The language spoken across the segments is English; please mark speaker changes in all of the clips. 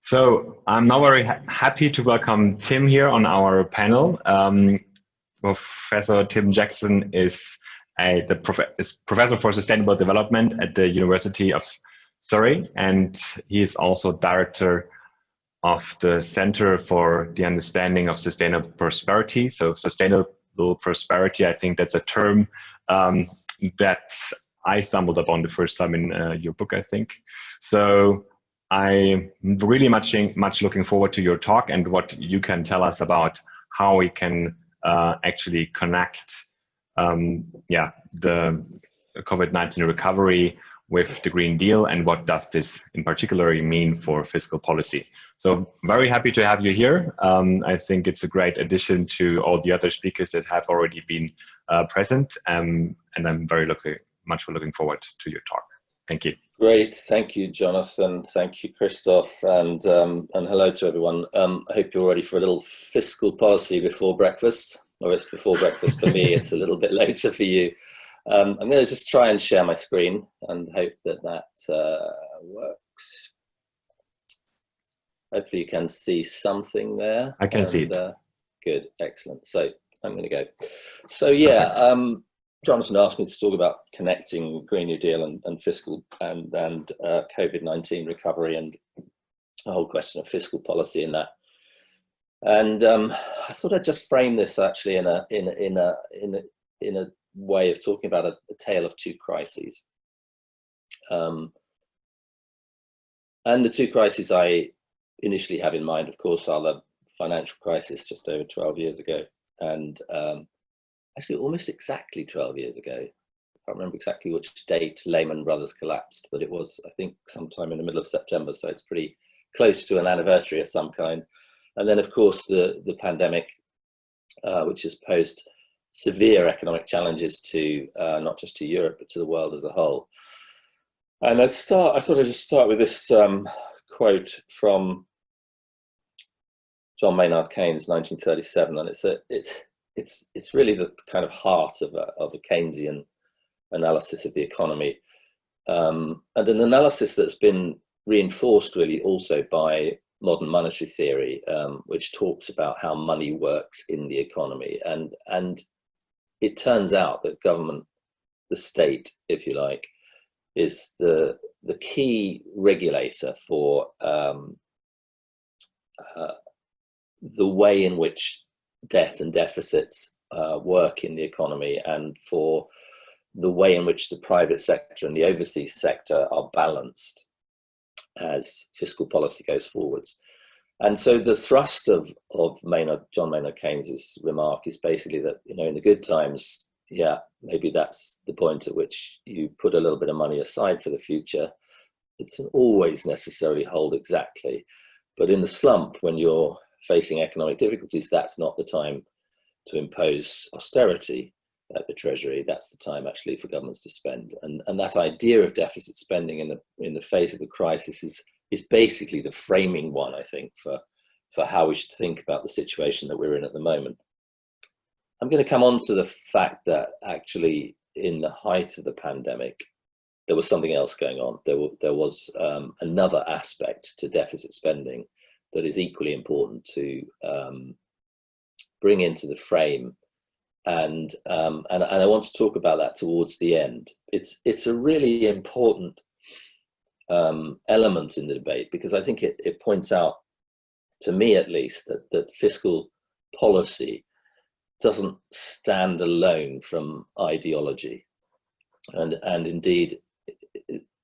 Speaker 1: So I'm now very happy to welcome Tim here on our panel. Professor Tim Jackson is Professor for Sustainable Development at the University of Surrey, and he is also Director of the Center for the Understanding of Sustainable Prosperity. So sustainable prosperity, I think that's a term that I stumbled upon the first time in your book, I think. So I'm really much looking forward to your talk and what you can tell us about how we can actually connect the COVID-19 recovery with the Green Deal, and what does this in particular mean for fiscal policy. So very happy to have you here. I think it's a great addition to all the other speakers that have already been present, and I'm very much looking forward to your talk. Thank you.
Speaker 2: Great, thank you, Jonathan. Thank you, Christoph, and hello to everyone. I hope you're ready for a little fiscal policy before breakfast, or it's before breakfast for me. It's a little bit later for you. I'm going to just try and share my screen and hope that works. Hopefully you can see something there.
Speaker 1: I can see it.
Speaker 2: Good, excellent. So I'm going to go. So yeah, Jonathan asked me to talk about connecting Green New Deal and fiscal and COVID-19 recovery and the whole question of fiscal policy in that. And I thought I'd just frame this actually in a way of talking about a tale of two crises. And the two crises I initially have in mind, of course, are the financial crisis just over 12 years ago, and actually almost exactly 12 years ago. I can't remember exactly which date Lehman Brothers collapsed, but it was, I think, sometime in the middle of September, so it's pretty close to an anniversary of some kind. And then, of course, the pandemic, which has posed severe economic challenges to not just to Europe, but to the world as a whole. And I thought I'd just start with this quote from John Maynard Keynes, 1937, and it's really the kind of heart of a Keynesian analysis of the economy, and an analysis that's been reinforced really also by modern monetary theory, which talks about how money works in the economy. And it turns out that government, the state, if you like, is the key regulator for the way in which debt and deficits work in the economy, and for the way in which the private sector and the overseas sector are balanced as fiscal policy goes forwards. And so the thrust of John Maynard Keynes's remark is basically that, in the good times, yeah, maybe that's the point at which you put a little bit of money aside for the future. It doesn't always necessarily hold exactly, but in the slump, when you're facing economic difficulties, that's not the time to impose austerity at the Treasury. That's the time actually for governments to spend. And that idea of deficit spending in the face of the crisis is basically the framing one, I think, for how we should think about the situation that we're in at the moment. I'm going to come on to the fact that actually in the height of the pandemic, there was something else going on. There was another aspect to deficit spending that is equally important to bring into the frame, and I want to talk about that towards the end. It's a really important element in the debate, because I think it points out, to me at least, that fiscal policy doesn't stand alone from ideology, and indeed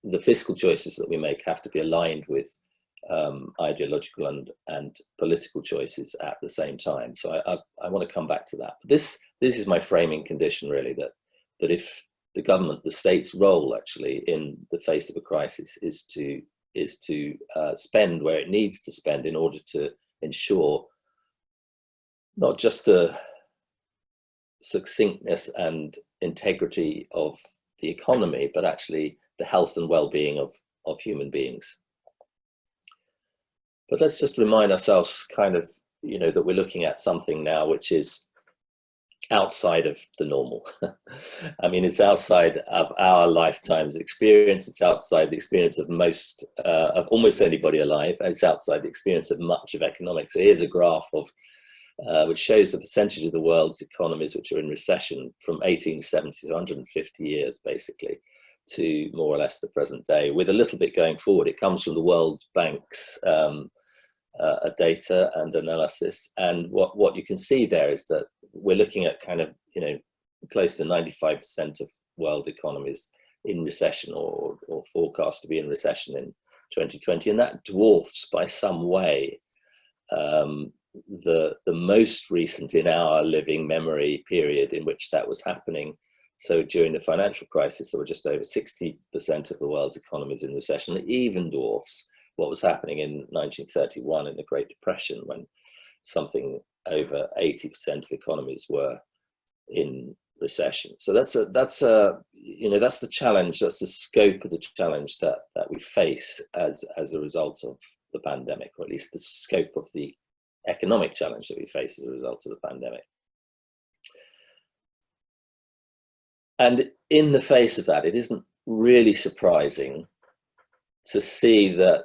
Speaker 2: the fiscal choices that we make have to be aligned with ideological and political choices at the same time. So I want to come back to that. But this is my framing condition, really, that if the government, the state's role actually in the face of a crisis is to spend where it needs to spend in order to ensure not just the succinctness and integrity of the economy, but actually the health and well-being of human beings. But let's just remind ourselves kind of, that we're looking at something now which is outside of the normal. I mean, it's outside of our lifetime's experience. It's outside the experience of almost anybody alive. And it's outside the experience of much of economics. So here's a graph of which shows the percentage of the world's economies which are in recession from 1870 to 150 years, basically, to more or less the present day, with a little bit going forward. It comes from the World Bank's data and analysis, and what you can see there is that we're looking at kind of, you know, close to 95% of world economies in recession or forecast to be in recession in 2020, and that dwarfs by some way the most recent in our living memory period in which that was happening. So during the financial crisis, there were just over 60% of the world's economies in recession. It even dwarfs what was happening in 1931 in the Great Depression, when something over 80% of economies were in recession. So that's the challenge. That's the scope of the challenge that we face as a result of the pandemic, or at least the scope of the economic challenge that we face as a result of the pandemic. And in the face of that, it isn't really surprising to see that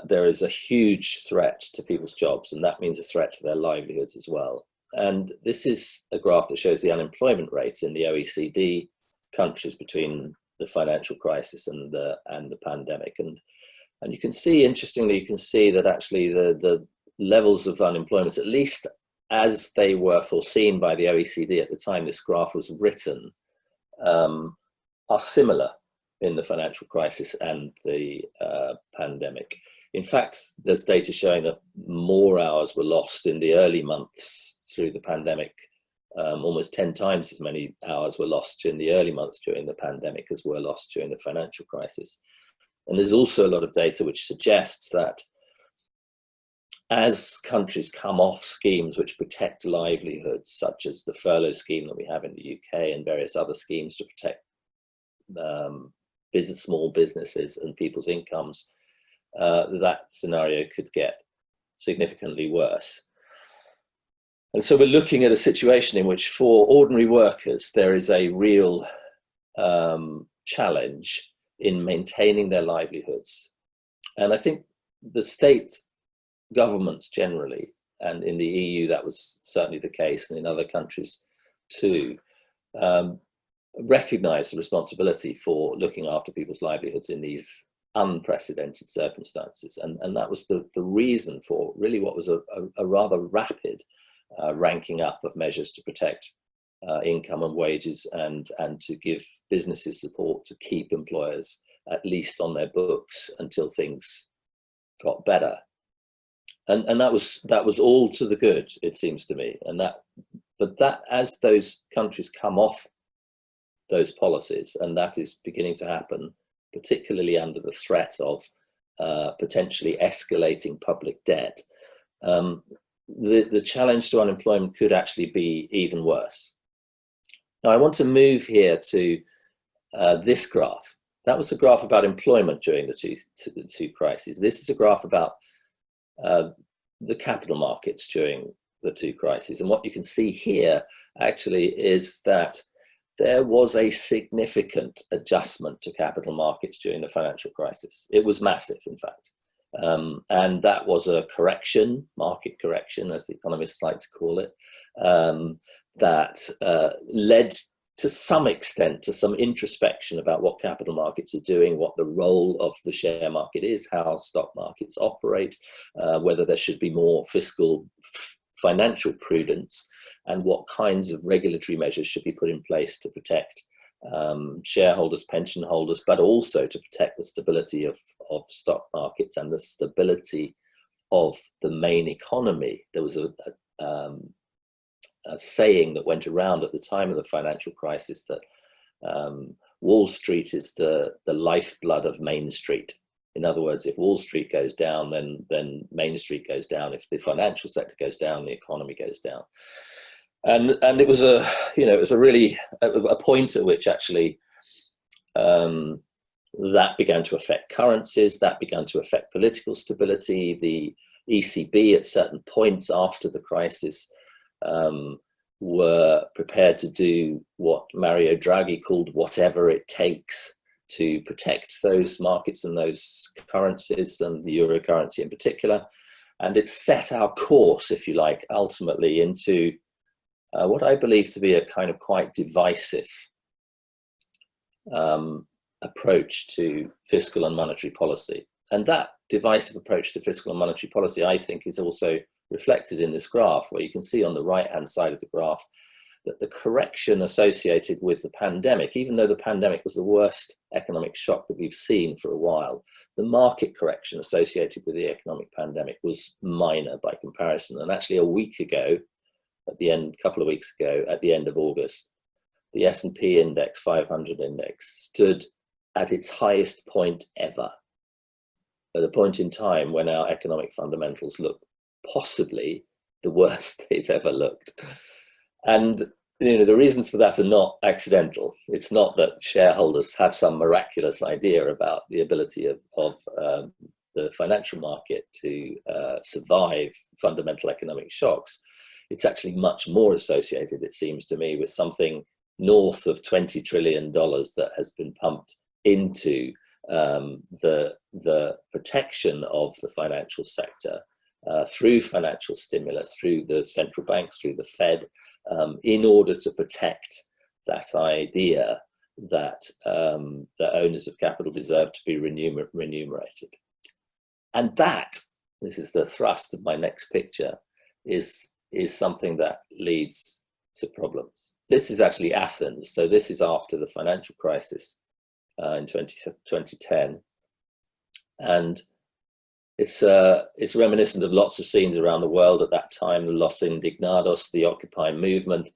Speaker 2: there is a huge threat to people's jobs, and that means a threat to their livelihoods as well. And this is a graph that shows the unemployment rates in the OECD countries between the financial crisis and the pandemic. And you can see, interestingly, you can see that actually the levels of unemployment, at least as they were foreseen by the OECD at the time this graph was written, are similar in the financial crisis and the pandemic. In fact, there's data showing that more hours were lost in the early months through the pandemic. Almost 10 times as many hours were lost in the early months during the pandemic as were lost during the financial crisis. And there's also a lot of data which suggests that as countries come off schemes which protect livelihoods, such as the furlough scheme that we have in the UK and various other schemes to protect small businesses and people's incomes, that scenario could get significantly worse. And so we're looking at a situation in which, for ordinary workers, there is a real challenge in maintaining their livelihoods. And I think the state governments generally, and in the EU that was certainly the case, and in other countries too, recognize the responsibility for looking after people's livelihoods in these unprecedented circumstances. And that was the reason for really what was a rather rapid ranking up of measures to protect income and wages, and to give businesses support to keep employers at least on their books until things got better. And that was all to the good, it seems to me. But as those countries come off those policies, and that is beginning to happen, particularly under the threat of potentially escalating public debt, the challenge to unemployment could actually be even worse. Now, I want to move here to this graph. That was a graph about employment during the two crises. This is a graph about the capital markets during the two crises. And what you can see here actually is that there was a significant adjustment to capital markets during the financial crisis. It was massive, in fact. And that was a correction, market correction, as the economists like to call it, that led to some extent to some introspection about what capital markets are doing, what the role of the share market is, how stock markets operate, whether there should be more fiscal financial prudence, and what kinds of regulatory measures should be put in place to protect shareholders, pension holders, but also to protect the stability of stock markets and the stability of the main economy. There was a saying that went around at the time of the financial crisis that Wall Street is the lifeblood of Main Street. In other words, if Wall Street goes down, then Main Street goes down. If the financial sector goes down, the economy goes down. And it was really a point at which actually that began to affect currencies, that began to affect political stability. The ECB at certain points after the crisis were prepared to do what Mario Draghi called whatever it takes to protect those markets and those currencies, and the euro currency in particular. And it set our course, if you like, ultimately into what I believe to be a kind of quite divisive approach to fiscal and monetary policy. And that divisive approach to fiscal and monetary policy, I think, is also reflected in this graph, where you can see on the right-hand side of the graph that the correction associated with the pandemic, even though the pandemic was the worst economic shock that we've seen for a while, the market correction associated with the economic pandemic was minor by comparison. And actually a week ago, a couple of weeks ago, at the end of August, the S&P index, 500 index, stood at its highest point ever, at a point in time when our economic fundamentals look possibly the worst they've ever looked. And the reasons for that are not accidental. It's not that shareholders have some miraculous idea about the ability of the financial market to survive fundamental economic shocks. It's actually much more associated, it seems to me, with something north of $20 trillion that has been pumped into the protection of the financial sector through financial stimulus, through the central banks, through the Fed, in order to protect that idea that the owners of capital deserve to be remunerated. And this is the thrust of my next picture, is something that leads to problems. This is actually Athens. So this is after the financial crisis in 2010. And it's reminiscent of lots of scenes around the world at that time: the Los Indignados, the Occupy movement,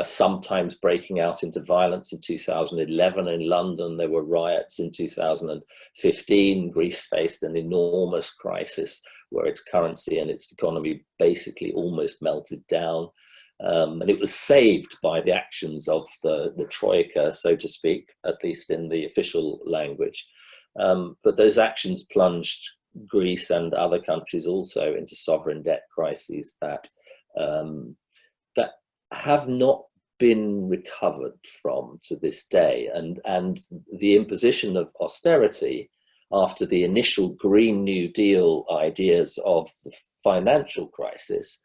Speaker 2: sometimes breaking out into violence. In 2011 in London, there were riots. In 2015, Greece faced an enormous crisis where its currency and its economy basically almost melted down. And it was saved by the actions of the Troika, so to speak, at least in the official language. But those actions plunged Greece and other countries also into sovereign debt crises that have not been recovered from to this day. And the imposition of austerity after the initial Green New Deal ideas of the financial crisis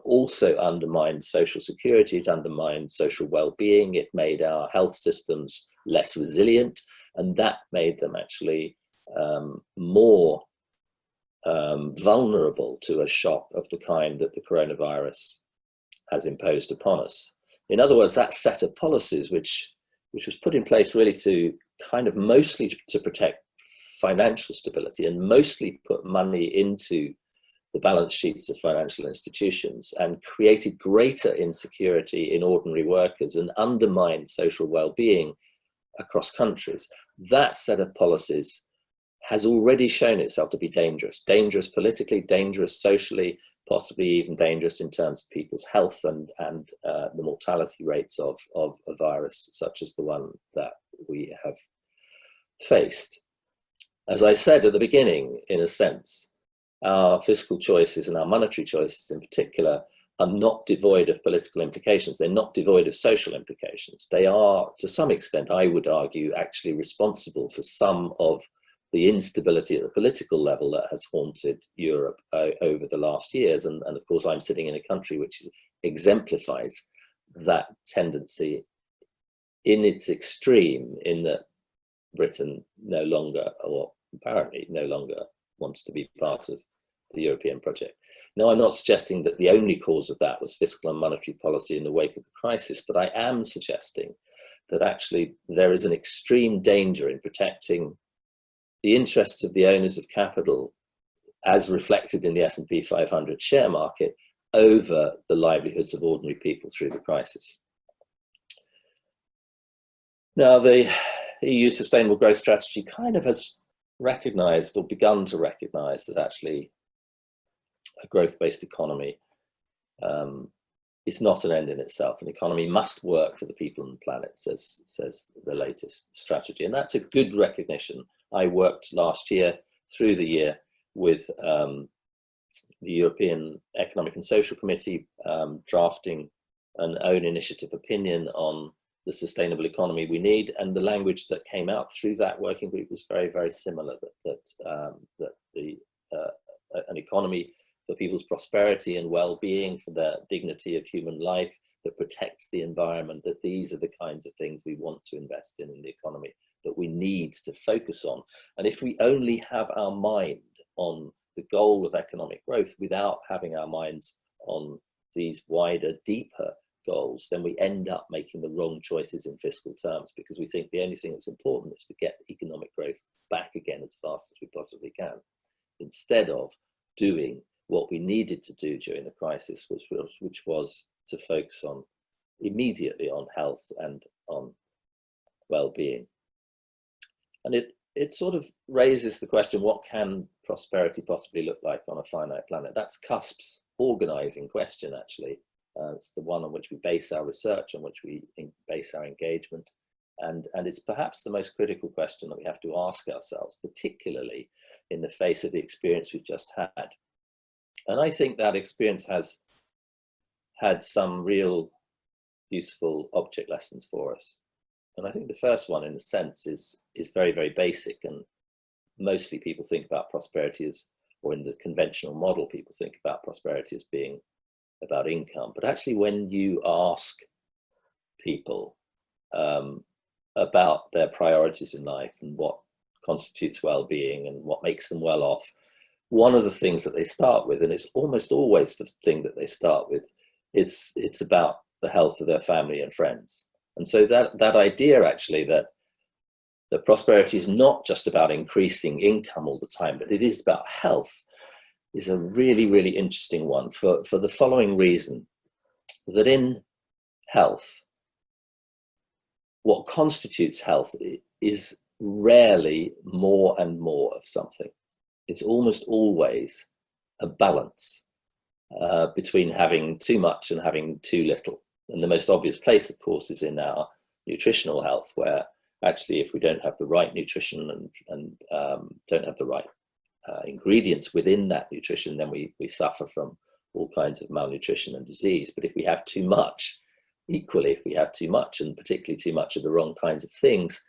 Speaker 2: also undermined social security. It undermined social well-being. It made our health systems less resilient, and that made them actually more vulnerable to a shock of the kind that the coronavirus has imposed upon us. In other words, that set of policies, which was put in place really to kind of mostly to protect financial stability and mostly put money into the balance sheets of financial institutions, and created greater insecurity in ordinary workers and undermined social well-being across countries. That set of policies has already shown itself to be dangerous politically, dangerous socially, possibly even dangerous in terms of people's health and the mortality rates of a virus such as the one that we have faced. As I said at the beginning, in a sense, our fiscal choices and our monetary choices in particular are not devoid of political implications. They're not devoid of social implications. They are, to some extent, I would argue, actually responsible for some of the instability at the political level that has haunted Europe over the last years. And of course, I'm sitting in a country which exemplifies that tendency in its extreme, in that Britain no longer, or apparently no longer, wants to be part of the European project. Now, I'm not suggesting that the only cause of that was fiscal and monetary policy in the wake of the crisis, but I am suggesting that actually there is an extreme danger in protecting the interests of the owners of capital, as reflected in the S&P 500 share market, over the livelihoods of ordinary people through the crisis. Now, the EU Sustainable Growth Strategy kind of has recognized, or begun to recognize, that actually a growth-based economy is not an end in itself. An economy must work for the people on the planet, says the latest strategy. And that's a good recognition. I worked last year, through the year, with the European Economic and Social Committee, drafting an own initiative opinion on the sustainable economy we need, and the language that came out through that working group was very, very similar. That an economy for people's prosperity and well-being, for the dignity of human life, that protects the environment, that these are the kinds of things we want to invest in the economy, that we need to focus on. And if we only have our mind on the goal of economic growth without having our minds on these wider, deeper goals, then we end up making the wrong choices in fiscal terms, because we think the only thing that's important is to get economic growth back again as fast as we possibly can, instead of doing what we needed to do during the crisis, which was to focus on immediately on health and on well-being. And it sort of raises the question, what can prosperity possibly look like on a finite planet? That's CUSP's organizing question, actually. It's the one on which we base our research, on which we base our engagement. And it's perhaps the most critical question that we have to ask ourselves, particularly in the face of the experience we've just had. And I think that experience has had some real useful object lessons for us. And I think the first one, in a sense, is very, very basic. And mostly people think about prosperity as, or in the conventional model, people think about prosperity as being about income. But actually, when you ask people about their priorities in life and what constitutes well-being and what makes them well off, one of the things that they start with, and it's almost always the thing that they start with, it's about the health of their family and friends. And so that idea, actually, that prosperity is not just about increasing income all the time, but it is about health, is a really, really interesting one for the following reason, that in health, what constitutes health is rarely more and more of something. It's almost always a balance between having too much and having too little. And the most obvious place, of course, is in our nutritional health, where actually if we don't have the right nutrition and don't have the right ingredients within that nutrition, then we suffer from all kinds of malnutrition and disease. But if we have too much, equally, if we have too much, and particularly too much of the wrong kinds of things,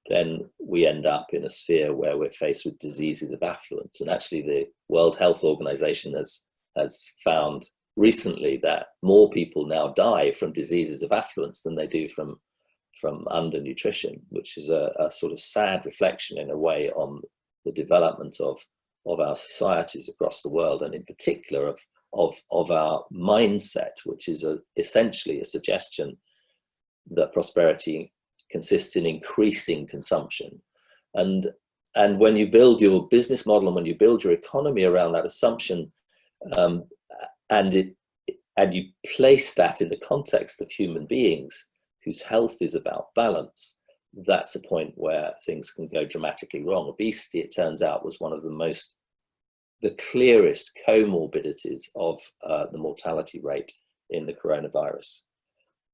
Speaker 2: then we end up in a sphere where we're faced with diseases of affluence. And actually the World Health Organization has found recently that more people now die from diseases of affluence than they do from undernutrition, which is a sort of sad reflection in a way on the development of our societies across the world, and in particular of our mindset, which is essentially a suggestion that prosperity consists in increasing consumption. And when you build your business model and when you build your economy around that assumption, and you place that in the context of human beings whose health is about balance, that's a point where things can go dramatically wrong. Obesity, it turns out, was one of the clearest comorbidities of the mortality rate in the coronavirus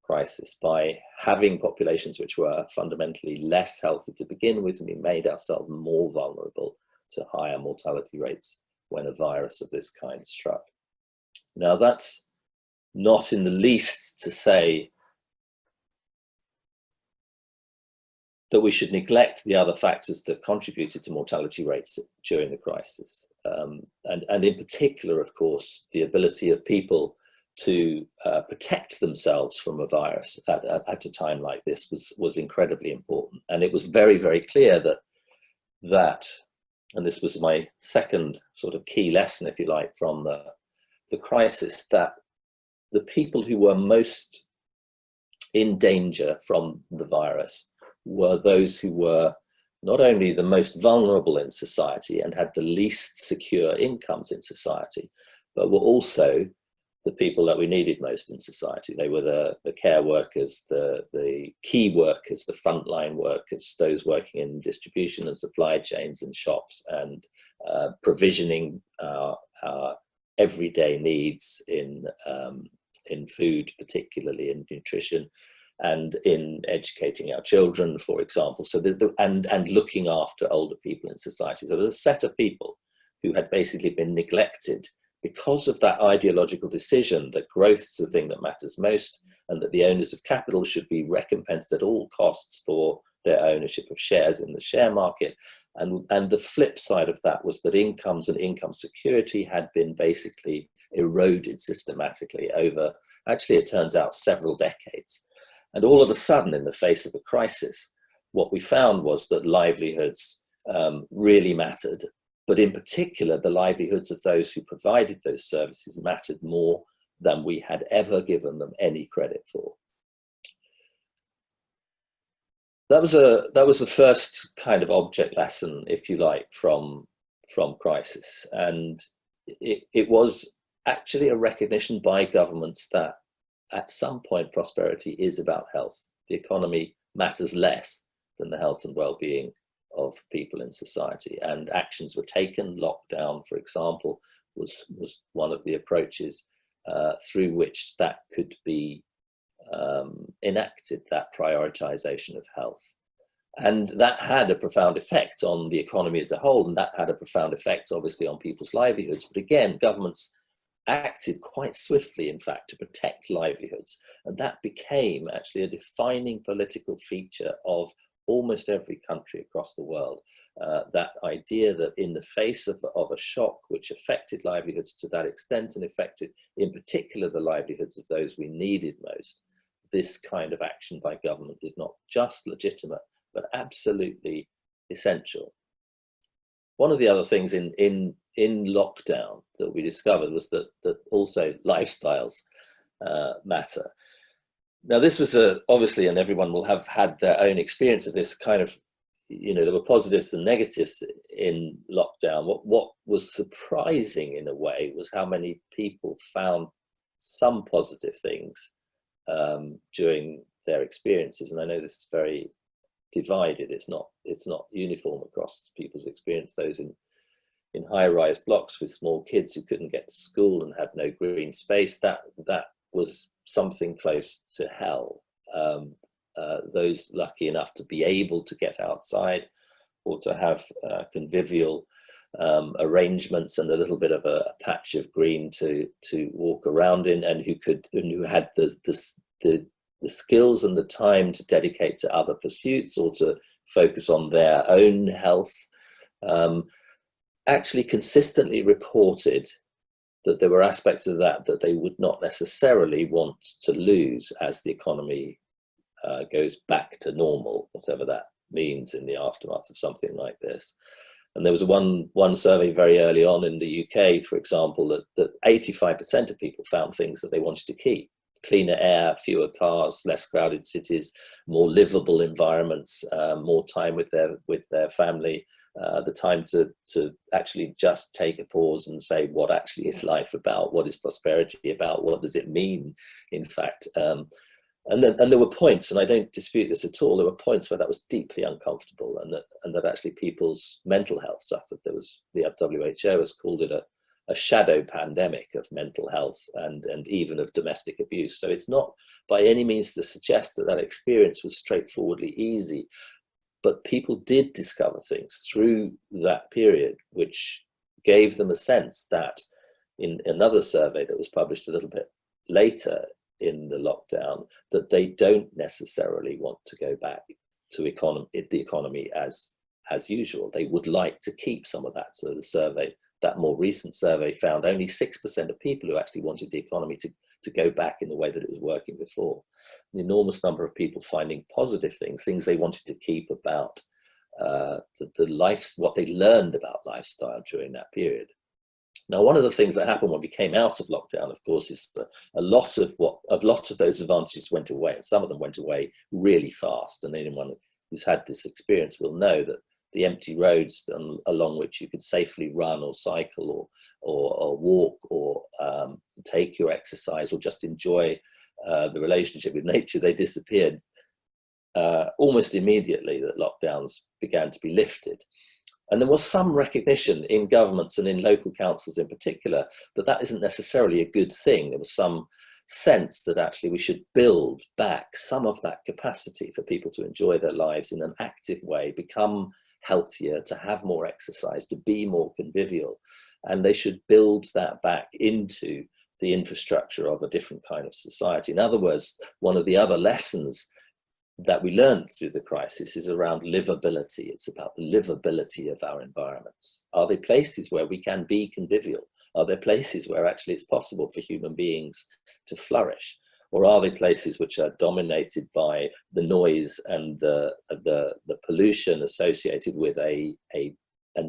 Speaker 2: crisis. By having populations which were fundamentally less healthy to begin with, we made ourselves more vulnerable to higher mortality rates when a virus of this kind struck. Now, that's not in the least to say that we should neglect the other factors that contributed to mortality rates during the crisis. And in particular, of course, the ability of people to protect themselves from a virus at a time like this was incredibly important. And it was very, very clear that, and this was my second sort of key lesson, if you like, from the crisis, that the people who were most in danger from the virus were those who were not only the most vulnerable in society and had the least secure incomes in society, but were also the people that we needed most in society. They were the care workers, the key workers, the frontline workers, those working in distribution and supply chains and shops, and provisioning our everyday needs in food, particularly in nutrition, and in educating our children, for example. So and looking after older people in society. So there's a set of people who had basically been neglected because of that ideological decision that growth is the thing that matters most, and that the owners of capital should be recompensed at all costs for their ownership of shares in the share market. And the flip side of that was that incomes and income security had been basically eroded systematically over, actually it turns out, several decades. And all of a sudden, in the face of a crisis, what we found was that livelihoods really mattered, but in particular, the livelihoods of those who provided those services mattered more than we had ever given them any credit for. That was the first kind of object lesson, if you like, from crisis. And it was actually a recognition by governments that at some point prosperity is about health. The economy matters less than the health and well-being of people in society. And actions were taken. Lockdown, for example, was one of the approaches through which that could be enacted, that prioritization of health. And that had a profound effect on the economy as a whole, and that had a profound effect, obviously, on people's livelihoods. But again, governments acted quite swiftly, in fact, to protect livelihoods. And that became actually a defining political feature of almost every country across the world. That idea that in the face of a shock which affected livelihoods to that extent and affected in particular the livelihoods of those we needed most, this kind of action by government is not just legitimate, but absolutely essential. One of the other things in lockdown that we discovered was that also lifestyles matter. Now, this was obviously, and everyone will have had their own experience of this kind of, there were positives and negatives in lockdown. What was surprising in a way was how many people found some positive things during their experiences. And I know this is very divided. It's not uniform across people's experience. Those in high-rise blocks with small kids who couldn't get to school and had no green space, that was something close to hell. Those lucky enough to be able to get outside or to have convivial arrangements and a little bit of a patch of green to walk around in, and who had the skills and the time to dedicate to other pursuits or to focus on their own health, actually consistently reported that there were aspects of that they would not necessarily want to lose as the economy goes back to normal, whatever that means in the aftermath of something like this. And there was one survey very early on in the UK, for example, that 85% of people found things that they wanted to keep. Cleaner air, fewer cars, less crowded cities, more livable environments, more time with their family, the time to actually just take a pause and say, what actually is life about? What is prosperity about? What does it mean, in fact? And there were points, and I don't dispute this at all, there were points where that was deeply uncomfortable, and that actually people's mental health suffered. There was, the WHO has called it a shadow pandemic of mental health and even of domestic abuse. So it's not by any means to suggest that experience was straightforwardly easy, but people did discover things through that period which gave them a sense that, in another survey that was published a little bit later in the lockdown, that they don't necessarily want to go back to the economy as usual. They would like to keep some of that. So the survey, that more recent survey, found only 6% of people who actually wanted the economy to go back in the way that it was working before. An enormous number of people finding positive things they wanted to keep about the life, what they learned about lifestyle during that period. Now, one of the things that happened when we came out of lockdown, of course, is that a lot of those advantages went away, and some of them went away really fast. And anyone who's had this experience will know that the empty roads along which you could safely run or cycle or walk or take your exercise or just enjoy the relationship with nature, they disappeared almost immediately that lockdowns began to be lifted. And there was some recognition in governments and in local councils in particular that isn't necessarily a good thing. There was some sense that actually we should build back some of that capacity for people to enjoy their lives in an active way, become healthier, to have more exercise, to be more convivial. And they should build that back into the infrastructure of a different kind of society. In other words, one of the other lessons that we learned through the crisis is around livability. It's about the livability of our environments. Are there places where we can be convivial? Are there places where actually it's possible for human beings to flourish? Or are they places which are dominated by the noise and the pollution associated with an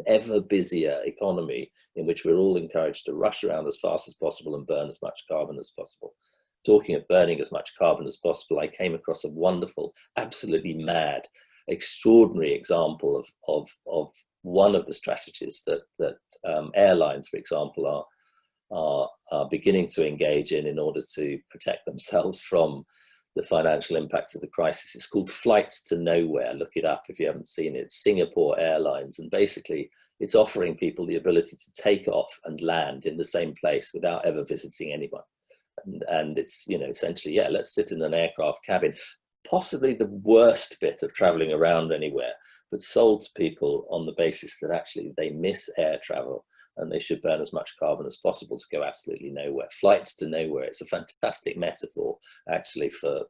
Speaker 2: ever busier economy in which we're all encouraged to rush around as fast as possible and burn as much carbon as possible? Talking of burning as much carbon as possible, I came across a wonderful, absolutely mad, extraordinary example of one of the strategies that airlines, for example, are beginning to engage in order to protect themselves from the financial impacts of the crisis. It's called Flights to Nowhere. Look it up if you haven't seen it. It's Singapore Airlines, and basically it's offering people the ability to take off and land in the same place without ever visiting anyone. And it's, you know, essentially, yeah, let's sit in an aircraft cabin, possibly the worst bit of traveling around anywhere, but sold to people on the basis that actually they miss air travel and they should burn as much carbon as possible to go absolutely nowhere. Flights to nowhere. It's a fantastic metaphor, actually, for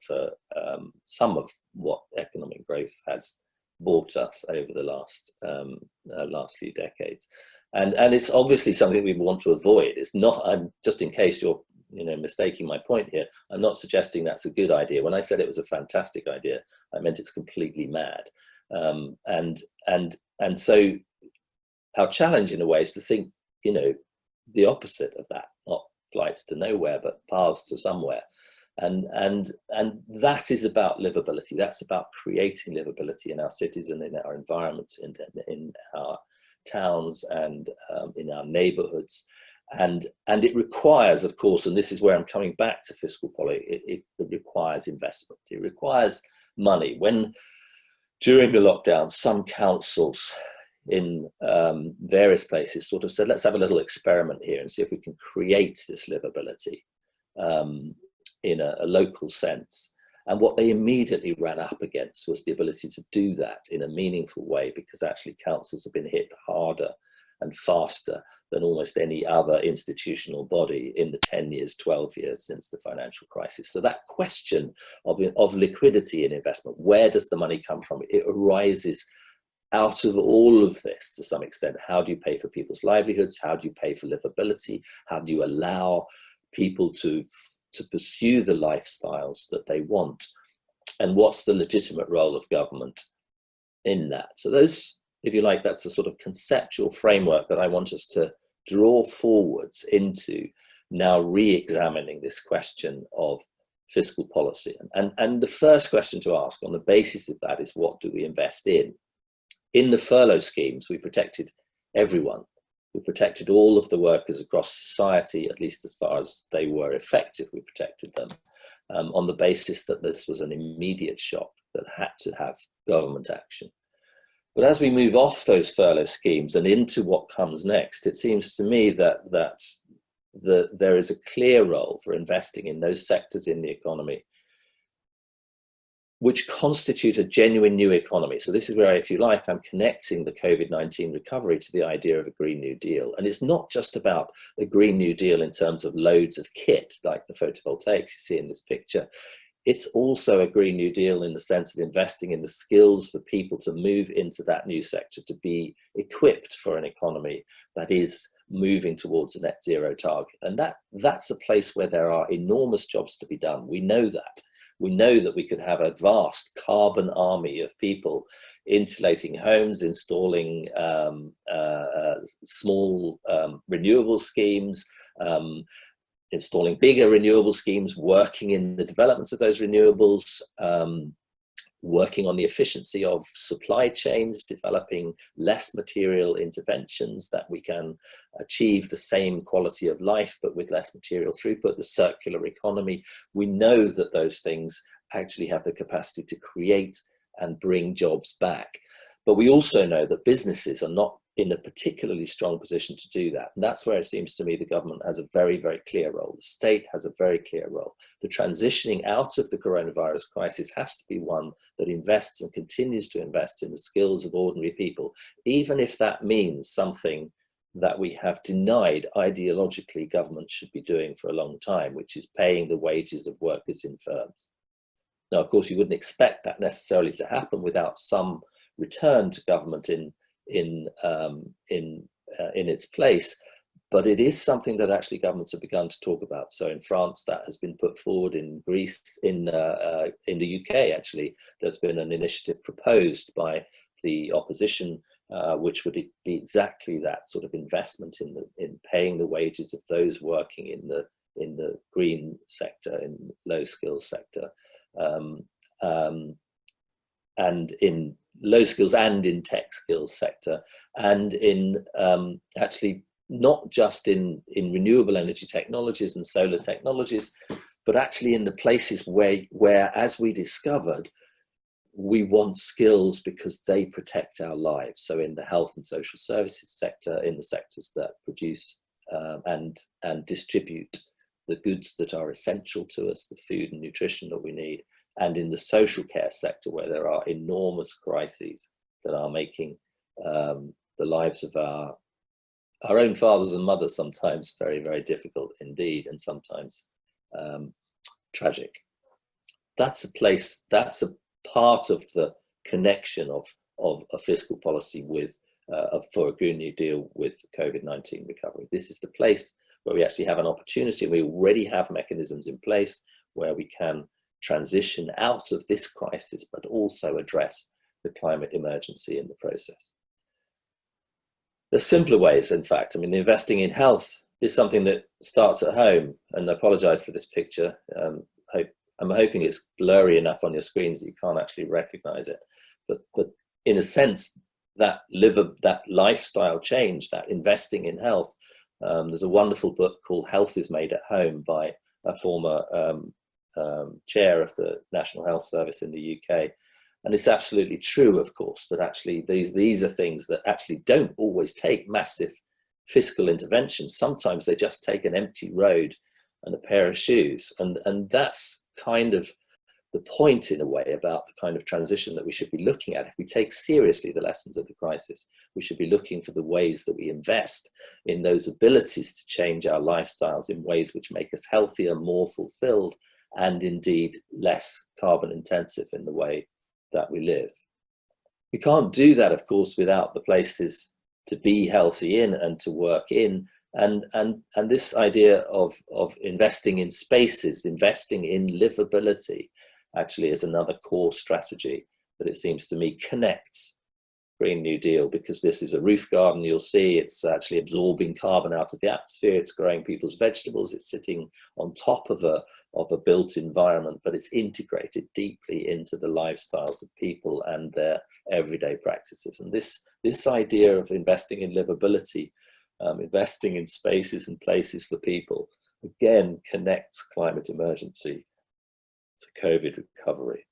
Speaker 2: some of what economic growth has brought us over the last few decades. And it's obviously something we want to avoid. It's not, just in case you're mistaking my point here, I'm not suggesting that's a good idea. When I said it was a fantastic idea, I meant it's completely mad. And so our challenge in a way is to think, the opposite of that, not flights to nowhere, but paths to somewhere. And that is about livability. That's about creating livability in our cities and in our environments, in our towns and in our neighborhoods. And it requires, of course, and this is where I'm coming back to fiscal policy, it requires investment. It requires money. When during the lockdown, some councils in various places sort of said, let's have a little experiment here and see if we can create this livability in a local sense. And what they immediately ran up against was the ability to do that in a meaningful way, because actually councils have been hit harder and faster than almost any other institutional body in the 10 years, 12 years since the financial crisis. So that question of liquidity in investment, where does the money come from? It arises out of all of this to some extent. How do you pay for people's livelihoods? How do you pay for livability? How do you allow people to pursue the lifestyles that they want? And what's the legitimate role of government in that? So those, if you like, that's a sort of conceptual framework that I want us to draw forwards into now re-examining this question of fiscal policy. And the first question to ask on the basis of that is, what do we invest in? In the furlough schemes, we protected everyone. We protected all of the workers across society, at least as far as they were effective. We protected them on the basis that this was an immediate shock that had to have government action. But as we move off those furlough schemes and into what comes next, it seems to me that there is a clear role for investing in those sectors in the economy which constitute a genuine new economy. So this is where, if you like, I'm connecting the COVID-19 recovery to the idea of a Green New Deal. And it's not just about a Green New Deal in terms of loads of kit, like the photovoltaics you see in this picture. It's also a Green New Deal in the sense of investing in the skills for people to move into that new sector, to be equipped for an economy that is moving towards a net zero target. And that's a place where there are enormous jobs to be done. We know that. We know that we could have a vast carbon army of people insulating homes, installing small renewable schemes, installing bigger renewable schemes, working in the developments of those renewables, working on the efficiency of supply chains, developing less material interventions that we can achieve the same quality of life but with less material throughput, the circular economy. We know that those things actually have the capacity to create and bring jobs back. But we also know that businesses are not in a particularly strong position to do that. And that's where it seems to me the government has a very, very clear role. The state has a very clear role. The transitioning out of the coronavirus crisis has to be one that invests and continues to invest in the skills of ordinary people, even if that means something that we have denied ideologically government should be doing for a long time, which is paying the wages of workers in firms. Now, of course, you wouldn't expect that necessarily to happen without some return to government in its place, but it is something that actually governments have begun to talk about. So in France, that has been put forward. In Greece, in the UK, actually, there's been an initiative proposed by the opposition, which would be exactly that sort of investment in paying the wages of those working in the green sector, in low skills sector, and in low skills and in tech skills sector, and in actually not just in renewable energy technologies and solar technologies, but actually in the places where, as we discovered, we want skills because they protect our lives. So in the health and social services sector, in the sectors that produce and distribute the goods that are essential to us, the food and nutrition that we need, and in the social care sector, where there are enormous crises that are making the lives of our own fathers and mothers sometimes very, very difficult indeed, and sometimes tragic. That's a place, that's a part of the connection of a fiscal policy with for a Green New Deal with COVID-19 recovery. This is the place where we actually have an opportunity. We already have mechanisms in place where we can transition out of this crisis, but also address the climate emergency in the process. There's simpler ways, in fact. I mean, investing in health is something that starts at home, and I apologize for this picture. I'm hoping it's blurry enough on your screens that you can't actually recognize it. But in a sense, that lifestyle change, that investing in health, there's a wonderful book called Health is Made at Home by a former chair of the National Health Service in the UK. And it's absolutely true, of course, that actually these are things that actually don't always take massive fiscal intervention. Sometimes they just take an empty road and a pair of shoes. And that's kind of the point, in a way, about the kind of transition that we should be looking at. If we take seriously the lessons of the crisis, we should be looking for the ways that we invest in those abilities to change our lifestyles in ways which make us healthier, more fulfilled, and indeed less carbon intensive in the way that we live. We can't do that, of course, without the places to be healthy in and to work in. And this idea of investing in spaces, investing in livability, actually is another core strategy that it seems to me connects Green New Deal, because this is a roof garden. You'll see it's actually absorbing carbon out of the atmosphere. It's growing people's vegetables. It's sitting on top of a built environment, but it's integrated deeply into the lifestyles of people and their everyday practices. And this idea of investing in livability, investing in spaces and places for people, again connects climate emergency to COVID recovery.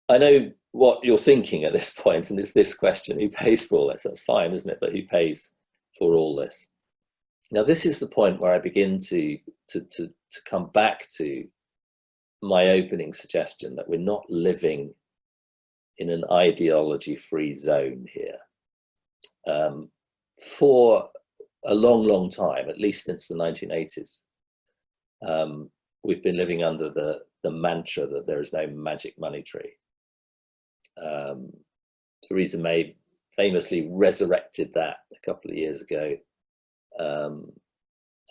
Speaker 2: I know what you're thinking at this point, and it's this question: who pays for all this? That's fine, isn't it? But who pays for all this? Now, this is the point where I begin to come back to my opening suggestion that we're not living in an ideology-free zone here. For a long, long time, at least since the 1980s, we've been living under the mantra that there is no magic money tree. Theresa May famously resurrected that a couple of years ago,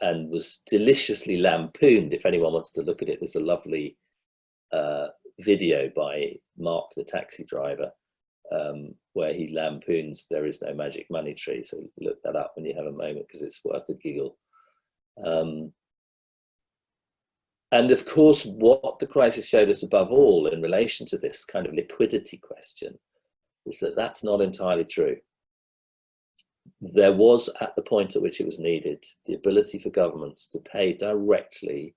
Speaker 2: and was deliciously lampooned. If anyone wants to look at it, there's a lovely video by Mark the taxi driver, where he lampoons "There is no magic money tree." So look that up when you have a moment, because it's worth a giggle. And of course, what the crisis showed us above all in relation to this kind of liquidity question is that that's not entirely true. There was, at the point at which it was needed, the ability for governments to pay directly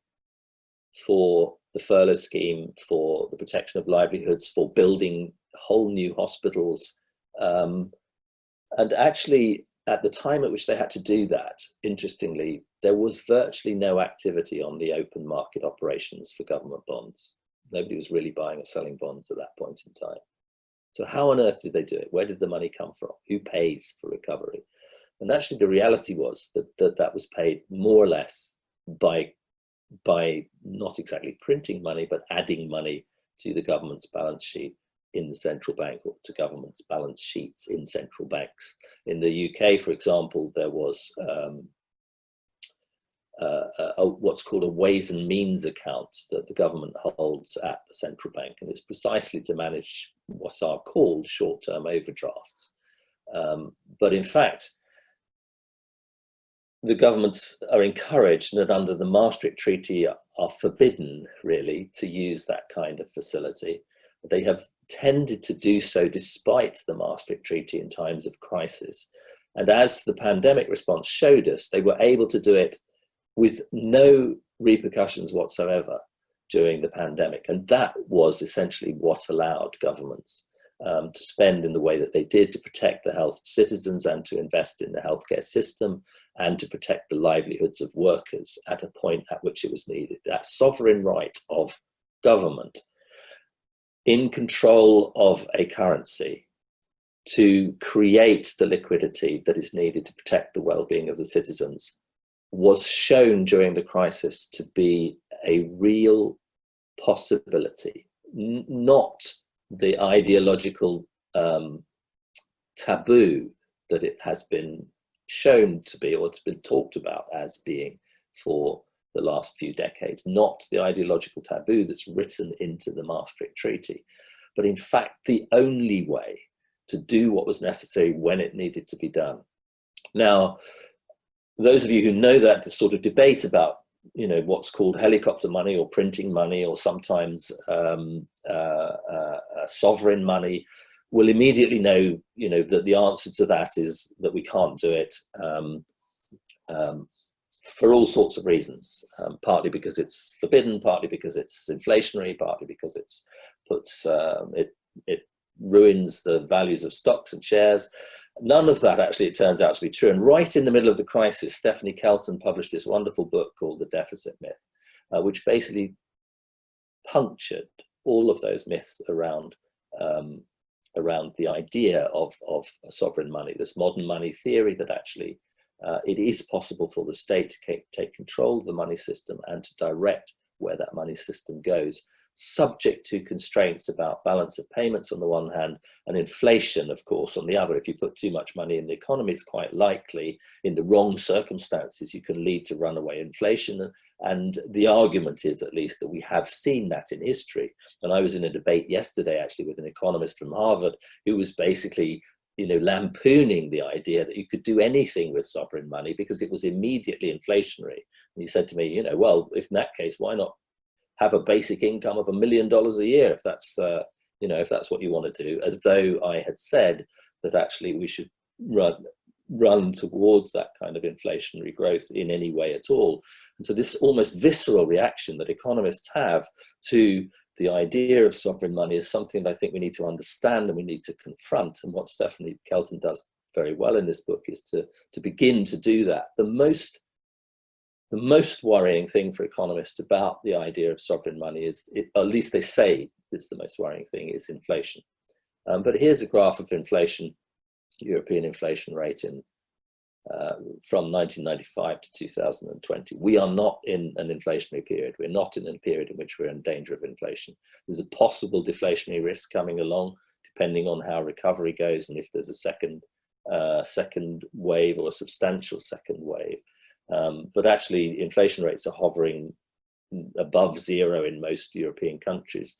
Speaker 2: for the furlough scheme, for the protection of livelihoods, for building whole new hospitals. And actually, at the time at which they had to do that, interestingly, there was virtually no activity on the open market operations for government bonds. Nobody was really buying or selling bonds at that point in time. So how on earth did they do it? Where did the money come from? Who pays for recovery? And actually the reality was that was paid more or less by not exactly printing money, but adding money to the government's balance sheet in the central bank, or to government's balance sheets in central banks. In the UK, for example, there was what's called a ways and means account that the government holds at the central bank, and it's precisely to manage what are called short-term overdrafts. But in fact, the governments are encouraged, and under the Maastricht Treaty are forbidden really to use that kind of facility. They have tended to do so despite the Maastricht Treaty in times of crisis. And as the pandemic response showed us, they were able to do it with no repercussions whatsoever during the pandemic. And that was essentially what allowed governments to spend in the way that they did, to protect the health of citizens and to invest in the healthcare system and to protect the livelihoods of workers at a point at which it was needed. That sovereign right of government in control of a currency to create the liquidity that is needed to protect the well-being of the citizens was shown during the crisis to be a real possibility, not the ideological taboo that it has been shown to be, or it's been talked about as being for the last few decades, not the ideological taboo that's written into the Maastricht Treaty, but in fact the only way to do what was necessary when it needed to be done. Now, those of you who know that, the sort of debate about, you know, what's called helicopter money or printing money, or sometimes sovereign money, will immediately know, you know, that the answer to that is that we can't do it for all sorts of reasons. Partly because it's forbidden, partly because it's inflationary, partly because it's it ruins the values of stocks and shares. None of that actually, it turns out to be true. And right in the middle of the crisis, Stephanie Kelton published this wonderful book called The Deficit Myth, which basically punctured all of those myths around the idea of sovereign money, this modern money theory that actually it is possible for the state to take control of the money system and to direct where that money system goes, subject to constraints about balance of payments on the one hand and inflation, of course, on the other. If you put too much money in the economy, it's quite likely in the wrong circumstances you can lead to runaway inflation. And the argument is, at least, that we have seen that in history. And I was in a debate yesterday actually with an economist from Harvard who was basically, you know, lampooning the idea that you could do anything with sovereign money because it was immediately inflationary. And he said to me, you know, well, if in that case, why not have a basic income of $1 million a year if that's you know, if that's what you want to do, as though I had said that actually we should run towards that kind of inflationary growth in any way at all. And so this almost visceral reaction that economists have to the idea of sovereign money is something that I think we need to understand and we need to confront. And what Stephanie Kelton does very well in this book is to begin to do that. The most worrying thing for economists about the idea of sovereign money is, at least they say it's the most worrying thing, is inflation. But here's a graph of inflation, European inflation rate in from 1995 to 2020. We are not in an inflationary period. We're not in a period in which we're in danger of inflation. There's a possible deflationary risk coming along, depending on how recovery goes and if there's a second wave or a substantial second wave. But actually, inflation rates are hovering above zero in most European countries,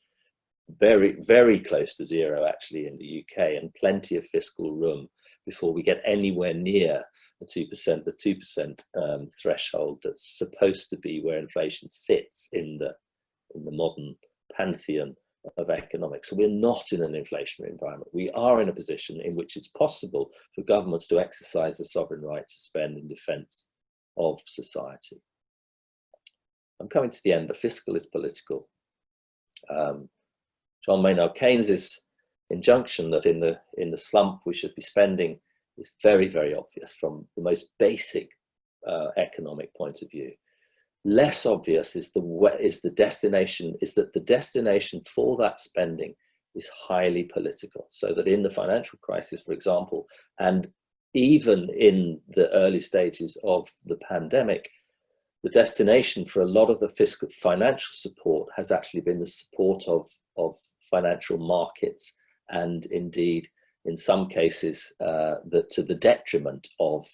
Speaker 2: very, very close to zero actually in the UK, and plenty of fiscal room before we get anywhere near the 2% threshold that's supposed to be where inflation sits in the modern pantheon of economics. So we're not in an inflationary environment. We are in a position in which it's possible for governments to exercise the sovereign right to spend in defense of society. I'm coming to the end. The fiscal is political. John Maynard Keynes's injunction that in the slump we should be spending is very, very obvious from the most basic economic point of view. Less obvious is that the destination for that spending is highly political. So that in the financial crisis, for example, and even in the early stages of the pandemic, the destination for a lot of the fiscal financial support has actually been the support of financial markets, and indeed, in some cases, to the detriment of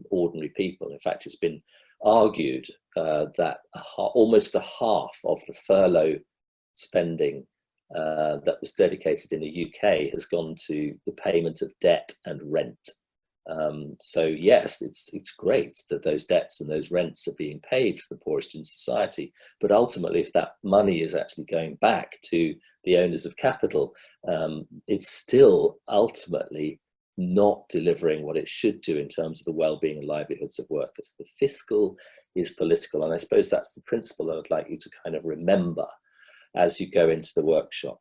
Speaker 2: ordinary people. In fact, it's been argued that almost a half of the furlough spending that was dedicated in the UK has gone to the payment of debt and rent. So yes, it's great that those debts and those rents are being paid for the poorest in society, but ultimately if that money is actually going back to the owners of capital, it's still ultimately not delivering what it should do in terms of the well-being and livelihoods of workers. The fiscal is political, and I suppose that's the principle that I'd like you to kind of remember as you go into the workshop.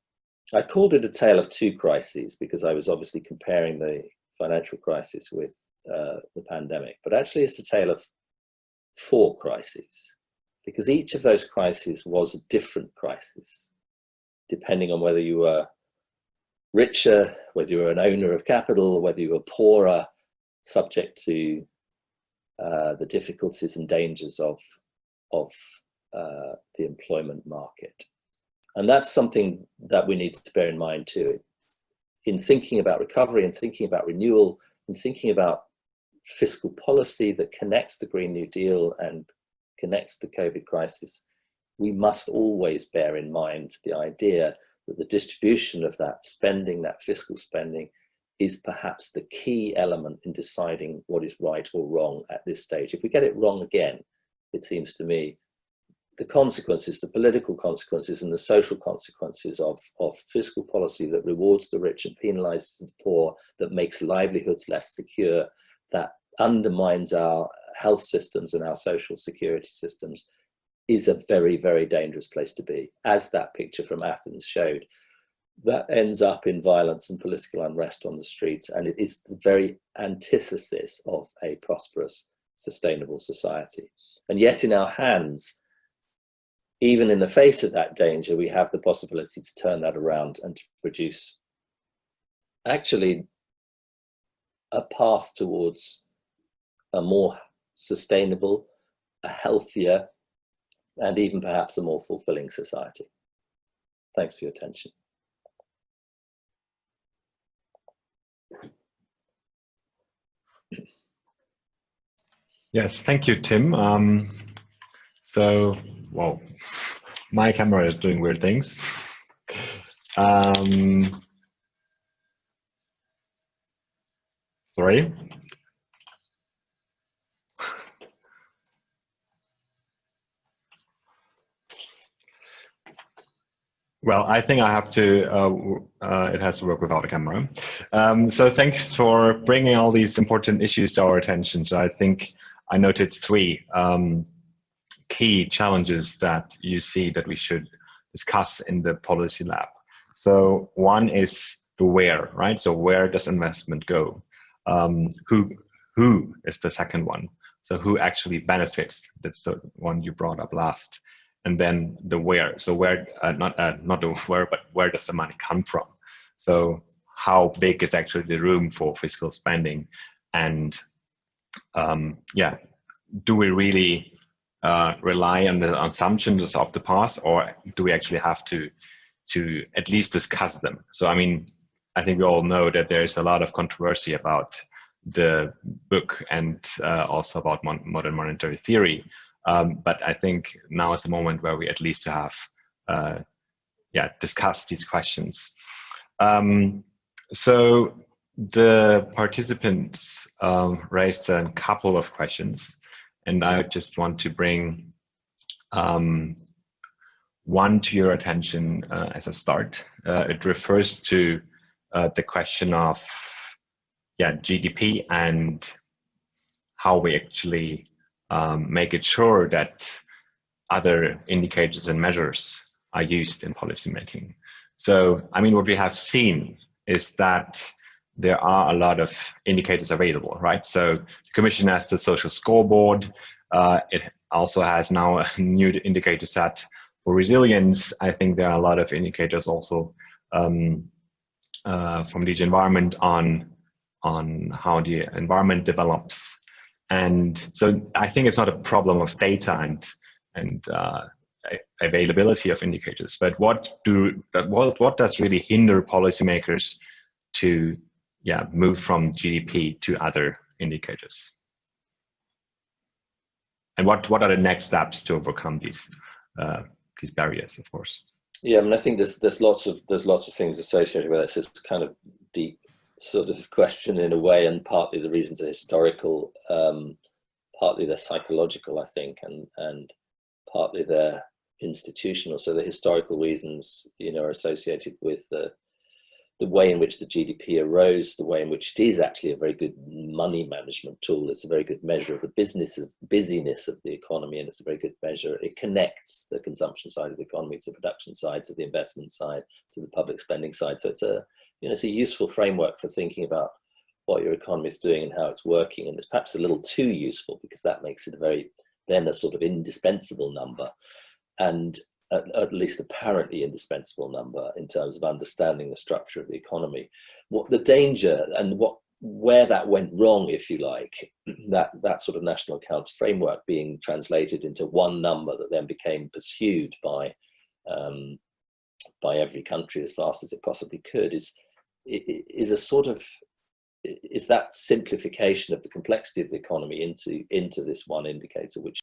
Speaker 2: I called it a tale of two crises because I was obviously comparing the financial crisis with the pandemic, but actually it's a tale of four crises, because each of those crises was a different crisis, depending on whether you were richer, whether you were an owner of capital, whether you were poorer, subject to the difficulties and dangers of the employment market. And that's something that we need to bear in mind too. In thinking about recovery and thinking about renewal and thinking about fiscal policy that connects the Green New Deal and connects the COVID crisis, we must always bear in mind the idea that the distribution of that spending, that fiscal spending, is perhaps the key element in deciding what is right or wrong at this stage. If we get it wrong again, it seems to me, the consequences, the political consequences and the social consequences of fiscal policy that rewards the rich and penalizes the poor, that makes livelihoods less secure, that undermines our health systems and our social security systems, is a very, very dangerous place to be. As that picture from Athens showed, that ends up in violence and political unrest on the streets, and it is the very antithesis of a prosperous, sustainable society. And yet in our hands, even in the face of that danger, we have the possibility to turn that around and to produce actually a path towards a more sustainable, a healthier, and even perhaps a more fulfilling society. Thanks for your attention.
Speaker 1: Yes, thank you, Tim. Well, my camera is doing weird things. Sorry. Well, I think I have to, it has to work without a camera. So thanks for bringing all these important issues to our attention. So I think I noted three key challenges that you see that we should discuss in the policy lab. So one is the where, right? So where does investment go? Who is the second one? So who actually benefits? That's the one you brought up last. And then the where. So where, not the where, but where does the money come from? So how big is actually the room for fiscal spending? And yeah, do we really rely on the assumptions of the past, or do we actually have to at least discuss them? So I mean, I think we all know that there's a lot of controversy about the book and also about modern monetary theory. But I think now is the moment where we at least have discussed these questions. So the participants raised a couple of questions, and I just want to bring one to your attention as a start. It refers to the question of GDP and how we actually make it sure that other indicators and measures are used in policymaking. So, I mean, what we have seen is that there are a lot of indicators available, right? So the Commission has the social scoreboard. It also has now a new indicator set for resilience. I think there are a lot of indicators also from the environment on how the environment develops. And so I think it's not a problem of data and availability of indicators, but what does really hinder policymakers to move from GDP to other indicators? And what are the next steps to overcome these barriers, of course?
Speaker 2: Yeah, I mean, I think there's lots of things associated with this. It's kind of deep sort of question in a way, and partly the reasons are historical, partly they're psychological, I think, and partly they're institutional. So the historical reasons, are associated with the way in which the GDP arose, the way in which it is actually a very good money management tool. It's a very good measure of the busyness of the economy, and it's a very good measure. It connects the consumption side of the economy to the production side, to the investment side, to the public spending side. So it's a useful framework for thinking about what your economy is doing and how it's working. And it's perhaps a little too useful because that makes it a sort of indispensable number, and at least apparently indispensable number in terms of understanding the structure of the economy. What the danger and where that went wrong, if you like, that sort of national accounts framework being translated into one number that then became pursued by every country as fast as it possibly could, is that simplification of the complexity of the economy into this one indicator, which